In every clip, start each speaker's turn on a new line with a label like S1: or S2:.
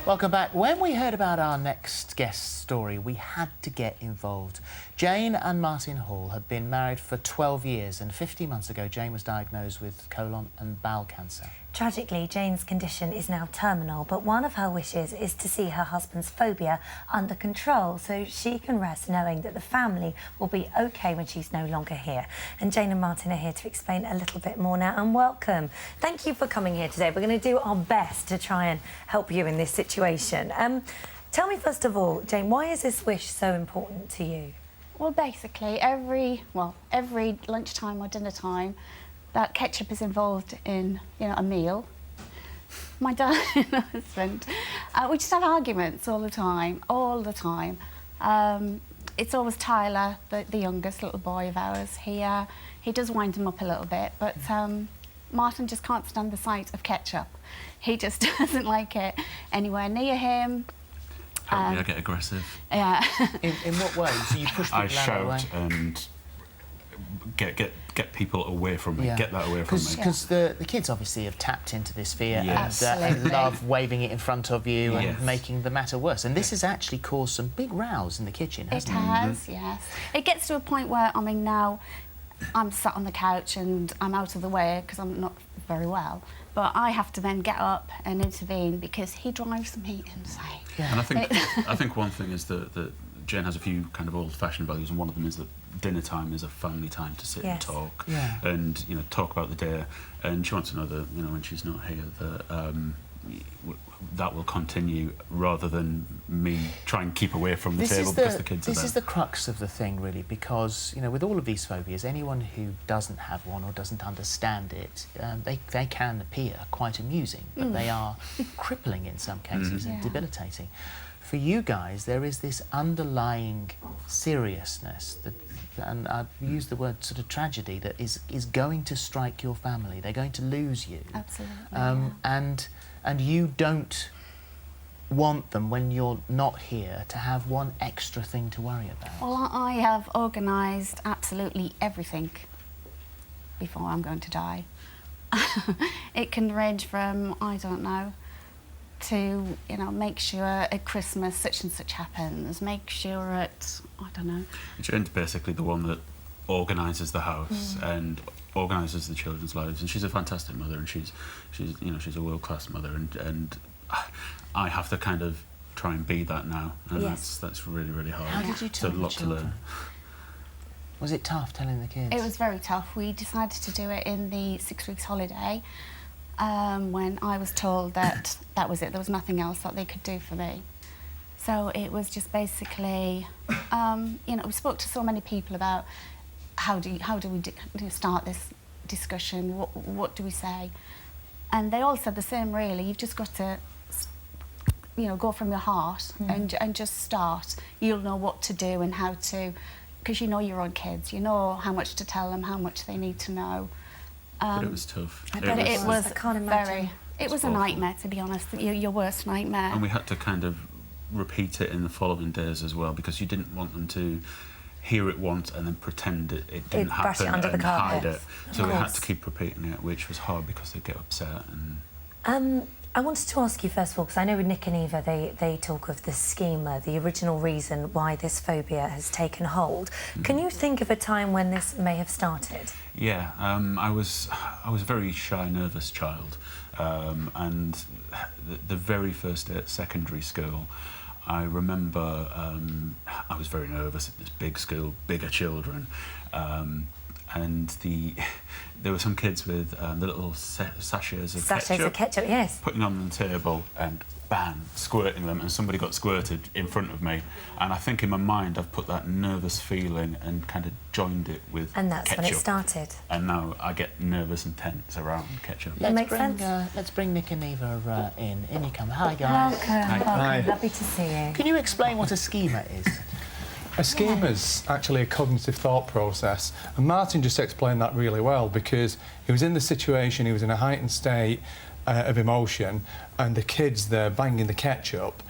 S1: Welcome back. When we heard about our next guest story, we had to get involved. Jayne and Martin Hall had been married for 12 years, and 15 months ago, Jayne was diagnosed with colon and bowel cancer.
S2: Tragically, Jayne's condition is now terminal, but one of her wishes is to see her husband's phobia under control so she can rest knowing that the family will be OK when she's no longer here. And Jayne and Martin are here to explain a little bit more now, and welcome. Thank you for coming here today. We're going to do our best to try and help you in this situation. Tell me, first of all, Jayne, why is this wish so important to you?
S3: Well, basically, every lunchtime or dinner time, that ketchup is involved in, a meal. My dad and my husband, we just have arguments all the time, It's always Tyler, the youngest little boy of ours. He does wind him up a little bit, but Martin just can't stand the sight of ketchup. He just doesn't like it anywhere near him.
S4: Apparently I get aggressive.
S3: Yeah.
S1: In what way? So you push people
S4: I shout
S1: away?
S4: And get people away from me. Yeah. Get that away from me.
S1: Because the kids obviously have tapped into this fear
S3: and
S1: love waving it in front of you
S4: Yes.
S1: and making the matter worse. And this has actually caused some big rows in the kitchen, hasn't it?
S3: It has, yes. It gets to a point where, now I'm sat on the couch and I'm out of the way because I'm not very well. But I have to then get up and intervene because he drives me insane.
S4: Yeah. And I think one thing is that Jayne has a few kind of old-fashioned values, and one of them is that dinner time is a family time to sit and talk, and talk about the day. And she wants to know that when she's not here that that will continue rather than me try and keep away from the table because the kids are there.
S1: This is the crux of the thing, really, because with all of these phobias, anyone who doesn't have one or doesn't understand it, they can appear quite amusing, but they are crippling in some cases and debilitating. For you guys, there is this underlying seriousness, and I've used the word sort of tragedy, that is going to strike your family. They're going to lose you.
S3: Absolutely.
S1: And you don't want them, when you're not here, to have one extra thing to worry about.
S3: Well, I have organised absolutely everything before I'm going to die. It can range from, I don't know, to, make sure at Christmas such and such happens, make sure at, I don't know.
S4: Jayne's basically the one that organises the house and organises the children's lives, and she's a fantastic mother, and she's a world-class mother, and I have to kind of try and be that now, and that's really, really hard.
S1: How did you tell
S4: It's a lot to learn.
S1: Was it tough telling the kids?
S3: It was very tough. We decided to do it in the 6 weeks holiday, when I was told that that was it, there was nothing else that they could do for me. So it was just basically, we spoke to so many people about how do we start this discussion, what do we say? And they all said the same, really. You've just got to, go from your heart and just start. You'll know what to do and how to, because you know your own kids, you know how much to tell them, how much they need to know.
S4: But it was tough.
S2: I can't imagine.
S3: It was a nightmare, to be honest, your worst nightmare.
S4: And we had to kind of repeat it in the following days as well, because you didn't want them to hear it once and then pretend it didn't happen and hide it. So we had to keep repeating it, which was hard because they'd get upset. And
S2: I wanted to ask you first of all, because I know with Nick and Eva, they talk of the schema, the original reason why this phobia has taken hold. Can you think of a time when this may have started?
S4: Yeah, I was a very shy, nervous child, and the very first day at secondary school, I remember I was very nervous at this big school, bigger children, and there were some kids with the little sachets of ketchup,
S2: yes,
S4: putting them on the table and bang, squirting them, and somebody got squirted in front of me. And I think in my mind I've put that nervous feeling and kind of joined it with
S2: and that's
S4: ketchup.
S2: when it started.
S4: And now I get nervous and tense around ketchup.
S1: Let's bring Nick and Eva in. In you come. Hi, guys.
S2: Welcome.
S5: Hi.
S2: Lovely to see you.
S1: Can you explain what a schema is?
S5: A schema is actually a cognitive thought process, and Martin just explained that really well, because he was in the situation, he was in a heightened state of emotion, and the kids there banging the ketchup.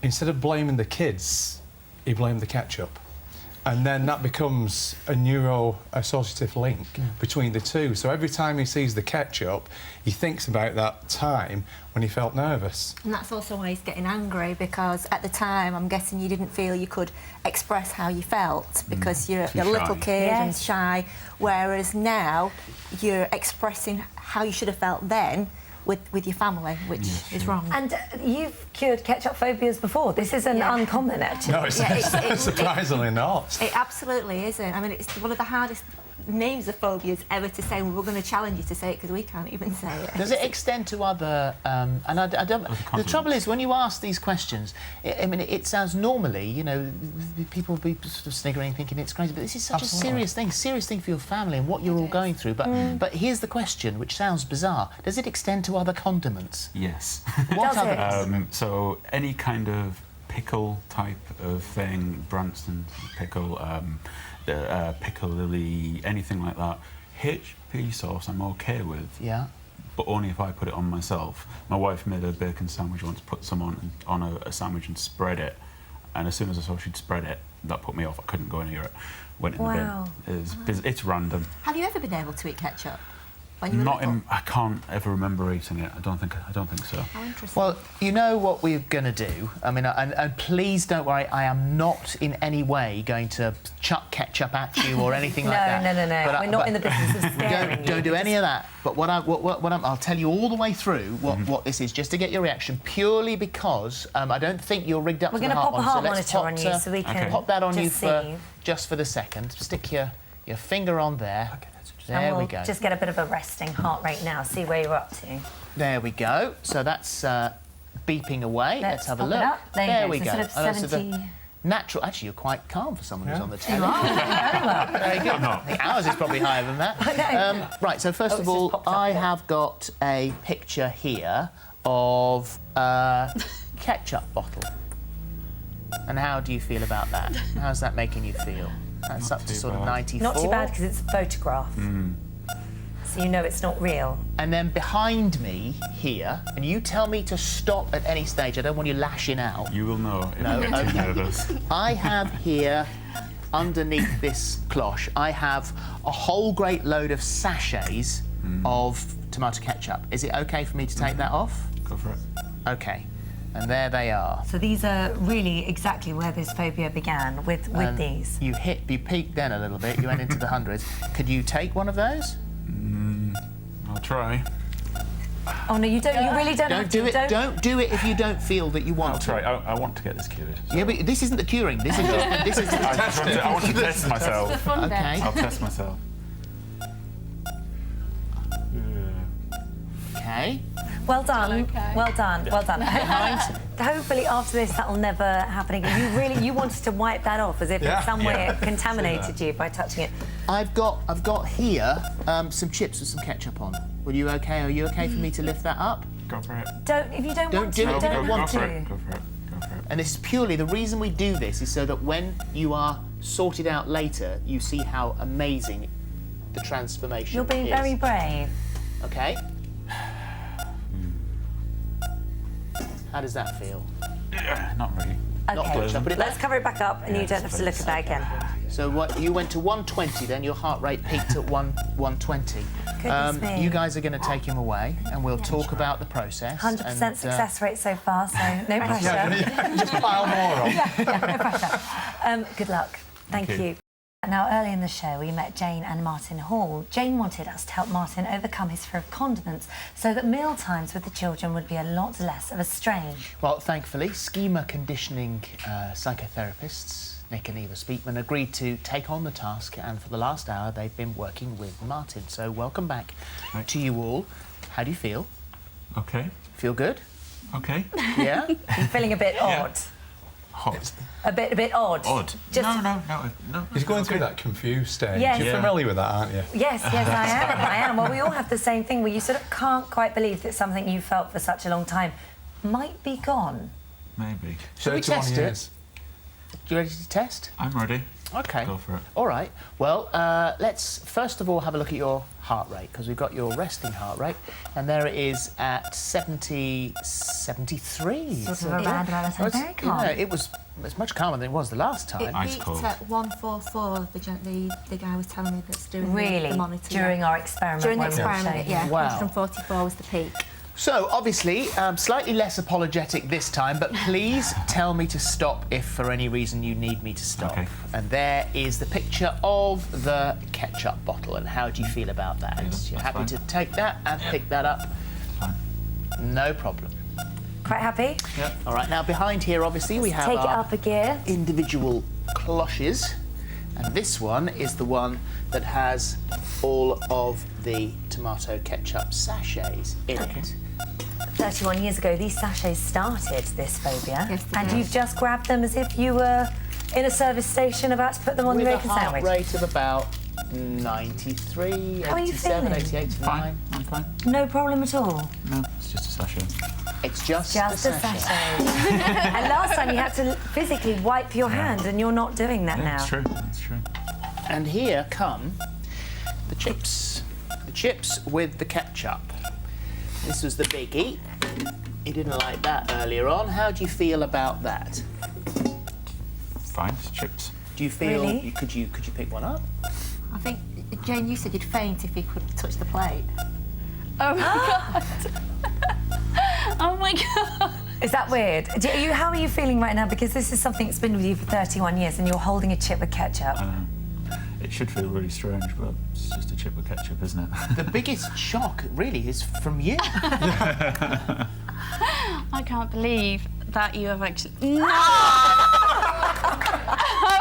S5: Instead of blaming the kids, he blamed the ketchup. And then that becomes a neuro-associative link between the two. So every time he sees the ketchup, he thinks about that time when he felt nervous.
S6: And that's also why he's getting angry, because at the time, I'm guessing you didn't feel you could express how you felt because you're a little kid and shy, whereas now you're expressing how you should have felt then with your family, which is wrong.
S2: And you've cured ketchup phobias before. This isn't uncommon, actually.
S5: No, it's surprisingly not.
S6: It absolutely isn't. I mean, it's one of the hardest names of phobias ever to say, and we're going to challenge you to say it because we can't even say it.
S1: Does it extend to other... and I don't... The trouble is, when you ask these questions, I mean, it sounds normally, you know, people will be sort of sniggering, thinking it's crazy, but this is such a serious thing for your family and what you're all going through. But here's the question, which sounds bizarre. Does it extend to other condiments?
S4: Yes.
S1: What other...
S4: So any kind of pickle type of thing, Branston pickle, piccalilli, anything like that. HP sauce I'm okay with.
S1: Yeah.
S4: But only if I put it on myself. My wife made a bacon sandwich once, put some on a sandwich and spread it. And as soon as I saw she'd spread it, that put me off. I couldn't go near it. Went in the bin. It's random.
S6: Have you ever been able to eat ketchup? When you were little?
S4: I can't ever remember eating it. I don't think so.
S6: How interesting.
S1: Well, you know what we're going to do. I mean, and please don't worry, I am not in any way going to chuck ketchup at you or anything like that.
S2: No. We're not in the business of scaring you.
S1: Don't do any of that. But I'll tell you all the way through what this is, just to get your reaction, purely because I don't think you're rigged up
S2: We're
S1: to the heart
S2: going to pop a
S1: monitor.
S2: heart monitor on you so we can
S1: pop that on you
S2: see.
S1: just for the second. Stick your finger on there. Okay. There
S2: and
S1: we
S2: we'll
S1: go.
S2: Just get a bit of a resting heart rate now, see where you're up to.
S1: There we go. So that's beeping away. Let's have a look.
S2: There
S1: we
S2: so
S1: go.
S2: Sort of 70...
S1: natural. Actually, you're quite calm for someone who's on the telly.
S2: You are. Very well.
S1: Very good. I think ours is probably higher than that. Right. So first of all, I have got a picture here of a ketchup bottle. And how do you feel about that? How's that making you feel? That's up to sort of 94.
S2: Not too bad because it's a photograph. So you know it's not real.
S1: And then behind me here, and you tell me to stop at any stage. I don't want you lashing out.
S4: You will know if
S1: No,
S4: you get too
S1: okay.
S4: nervous.
S1: I have here, underneath this cloche, I have a whole great load of sachets of tomato ketchup. Is it okay for me to take that off?
S4: Go for it.
S1: Okay. And there they are.
S2: So these are really exactly where this phobia began, with these.
S1: You peaked then a little bit, you went into the hundreds. Could you take one of those?
S4: I'll try.
S2: Oh no, you don't. You really don't.
S1: Don't do it. Don't do it if you don't feel that you want
S4: I'll
S1: to.
S4: try. I want to get this cured.
S1: Yeah, but this isn't the curing. This is just the testing.
S4: I want to test myself.
S3: That's the fun bit.
S1: Okay.
S4: I'll test myself.
S1: Okay.
S2: Well done.
S3: Okay.
S2: Well done. Well done. Hopefully after this that'll never happen again. You wanted to wipe that off as if in some way it contaminated you by touching it.
S1: I've got here some chips with some ketchup on. Are you okay for me to lift that up?
S4: Go for it.
S2: If you don't
S1: Don't
S2: want
S1: do
S2: to,
S1: it.
S2: don't want
S4: Go for
S2: to.
S4: it. Go for it. Go for it.
S1: And this is purely the reason we do this is so that when you are sorted out later, you see how amazing the transformation
S2: You're being
S1: is.
S2: very brave.
S1: Okay. How does that feel?
S4: Not really.
S1: Not
S2: Okay,
S1: good. Shall I put it
S2: let's
S1: back?
S2: cover it back up and you don't have to look at that again.
S1: So what you went to 120, then your heart rate peaked at 120.
S2: Goodness me.
S1: You guys are going to take him away, and we'll talk about the process.
S2: 100% success rate so far, so no pressure.
S5: Just pile more on.
S2: No pressure. Good luck. Thank you. Now, early in the show, we met Jayne and Martin Hall. Jayne wanted us to help Martin overcome his fear of condiments so that meal times with the children would be a lot less of a strain.
S1: Well, thankfully, schema conditioning psychotherapists, Nick and Eva Speakman, agreed to take on the task, and for the last hour, they've been working with Martin. So welcome back to you all. How do you feel?
S4: Okay.
S1: Feel good?
S4: Okay.
S1: Yeah?
S2: You're feeling a bit odd.
S4: Hot.
S2: A bit odd.
S4: Odd.
S2: Just...
S4: No.
S5: He's going through that confused stage.
S2: Yes.
S5: You're familiar with that, aren't you?
S2: Yes, I am. Well, we all have the same thing where you sort of can't quite believe that something you felt for such a long time might be gone.
S4: Maybe.
S1: Should we
S5: 31
S1: test
S5: years.
S1: You ready to test?
S4: I'm ready.
S1: Okay.
S4: Go for it.
S1: All right. Well, let's first of all have a look at your heart rate, because we've got your resting heart rate, and there it is at 73.
S2: Sort of around about the time. Very calm.
S1: Yeah, it's much calmer than it was the last time.
S6: It peaked at 144, the guy was telling me that's doing
S2: Really?
S6: the monitor.
S2: During our experiment?
S6: During the
S2: when we were
S6: experiment,
S2: checking.
S6: yeah.
S1: Wow.
S6: 144 was the peak.
S1: So, obviously, slightly less apologetic this time, but please tell me to stop if for any reason you need me to stop.
S4: Okay.
S1: And there is the picture of the ketchup bottle, and how do you feel about that?
S4: Yeah,
S1: You're
S4: that's
S1: happy
S4: fine.
S1: to take that and pick that up?
S4: Fine.
S1: No problem.
S2: Quite happy?
S1: Yep. All right, now behind here, obviously, we have
S2: Take it
S1: our
S2: up a gear.
S1: individual cloches, and this one is the one that has all of the tomato ketchup sachets in it.
S2: 31 years ago, these sachets started this phobia,
S6: Yes, they
S2: and
S6: did.
S2: you've just grabbed them as if you were in a service station about to put them on
S1: With
S2: your
S1: a
S2: bacon
S1: heart
S2: sandwich.
S1: rate of about 93,
S2: How are you
S1: 87,
S2: feeling?
S1: 88,
S4: Fine.
S1: 89.
S4: I'm fine.
S2: No problem at all.
S4: No, it's just a sachet.
S1: It's just
S2: Just
S1: a
S2: a
S1: sachet.
S2: sachet. And last time you had to physically wipe your hand, and you're not doing that
S4: Yeah,
S2: now.
S4: it's true. It's true.
S1: And here come the chips. The chips with the ketchup. This was the biggie. He didn't like that earlier on. How do you feel about that?
S4: Fine. It's chips.
S1: Do you feel
S2: Really?
S1: could you pick one up?
S6: I think, Jane, you said you'd faint if you could touch the plate.
S3: Oh my god. Oh my god.
S2: Is that weird? How are you feeling right now? Because this is something that's been with you for 31 years, and you're holding a chip with ketchup.
S4: It should feel really strange, but it's just a chip with ketchup, isn't it?
S1: The biggest shock, really, is from you.
S3: I can't believe that you have actually. No!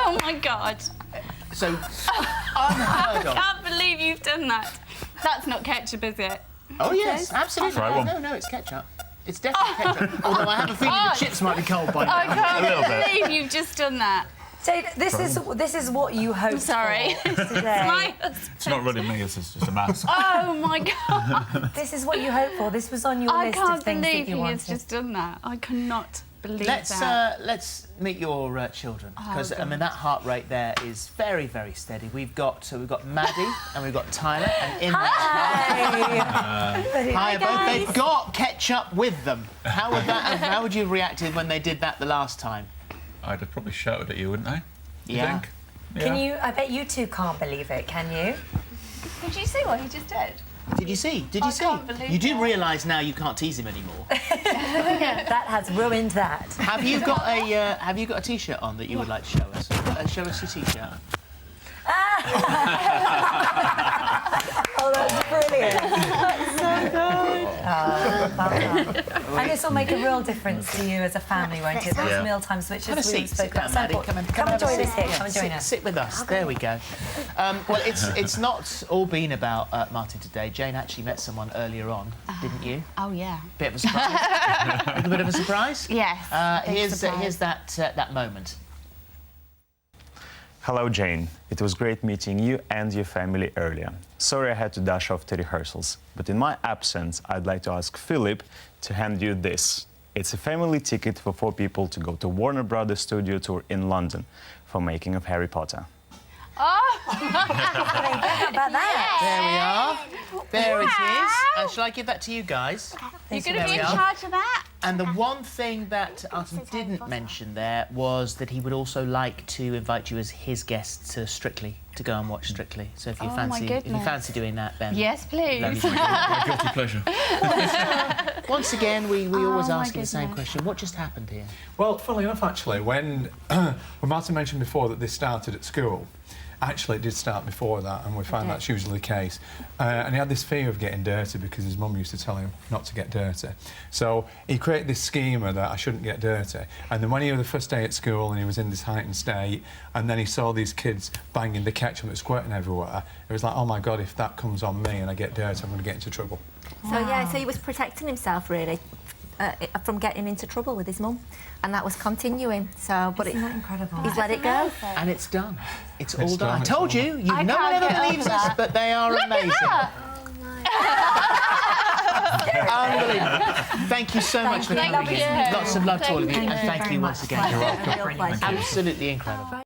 S3: Oh my god.
S1: So, unheard
S3: I
S1: of.
S3: can't believe you've done that. That's not ketchup, is it?
S1: Oh yes, absolutely.
S4: Try one.
S1: No, it's ketchup. It's definitely ketchup. Although I have a feeling the chips might be cold by
S3: I
S1: now.
S3: can't believe you've just done that.
S2: Jayne, this is what you hoped
S3: Sorry.
S2: for today.
S3: My
S4: It's not really me. It's just a mask.
S3: Oh my god.
S2: This is what you hoped for. This was on your
S3: I
S2: list
S3: can't
S2: of things that
S3: believe
S2: you
S3: he
S2: wanted.
S3: has just done that. I cannot believe
S1: Let's
S3: that.
S1: let's meet your children, because I mean
S3: God.
S1: that heart rate there is very, very steady. We've got Maddie and we've got Tyler, and in there. Hi, both. They've got ketchup with them. How would you have reacted when they did that the last time?
S4: I'd have probably shouted at you, wouldn't I? You
S1: Yeah.
S4: think?
S2: Can
S4: Yeah.
S2: you? I bet you two can't believe it. Can you?
S3: Did you see what he just did?
S1: Did you see? Did you
S3: I
S1: see?
S3: can't believe
S1: You do
S3: that.
S1: realise now you can't tease him anymore.
S2: That has ruined that.
S1: Have you got a T-shirt on that you would like to show us? Show us your T-shirt.
S2: Oh, that's brilliant. And this will make a real difference to you as a family, won't it? Those
S4: Yeah.
S2: mealtimes, which
S1: Have a
S2: is we
S1: seat.
S2: spoke
S1: Sit down,
S2: about.
S1: Maddie.
S2: So
S1: Come and
S2: come and
S1: have a
S2: join us
S1: seat.
S2: here.
S1: Yeah,
S2: Come and join us.
S1: Sit with us. There we go. Well, it's not all been about Martin today. Jayne actually met someone earlier on, didn't you?
S3: Oh yeah.
S1: Bit of a surprise. A little bit of a surprise.
S3: Yes. big
S1: Here's
S3: surprise.
S1: that moment.
S7: Hello, Jayne. It was great meeting you and your family earlier. Sorry I had to dash off to rehearsals, but in my absence, I'd like to ask Philip to hand you this. It's a family ticket for 4 people to go to Warner Brothers studio tour in London for making of Harry Potter.
S3: Oh.
S2: How about that?
S1: There we are. There it is. Shall I give that to you guys?
S3: You're going
S1: There
S3: to be
S1: we
S3: in
S1: are.
S3: charge of that?
S1: And the one thing that Arthur didn't mention there was that he would also like to invite you as his guest to Strictly, to go and watch Strictly. So if you
S3: Oh, my goodness.
S1: fancy doing that, then
S3: Yes, please.
S1: that'd be great.
S4: My guilty pleasure.
S1: Once again, we always
S3: my
S1: ask you the same
S3: goodness.
S1: question. What just happened here?
S5: Well, funnily enough, actually, when Martin mentioned before that this started at school, actually it did start before that, and we find that's usually the case. And he had this fear of getting dirty because his mum used to tell him not to get dirty. So he created this schema that I shouldn't get dirty. And then when he had the first day at school and he was in this heightened state, and then he saw these kids banging the ketchup and squirting everywhere, it was like, oh my God, if that comes on me and I get dirty, I'm going to get into trouble.
S6: So yeah, so he was protecting himself really from getting into trouble with his mum, and that was continuing. So, but
S2: Isn't that incredible?
S6: he's let it go.
S1: And it's done. It's all
S5: It's
S1: done.
S5: done,
S1: I
S5: it's
S1: told
S5: all
S1: you,
S3: I
S1: no one
S3: can't
S1: ever
S3: get over
S1: believes us,
S3: that.
S1: but they are amazing. Unbelievable. Thank you so much for
S2: you.
S1: coming.
S3: Thank you.
S1: Lots of love to all of you,
S3: Thank
S1: and
S3: you
S1: thank
S3: very
S1: you once
S3: much.
S1: again.
S6: Real pleasure.
S1: Absolutely incredible.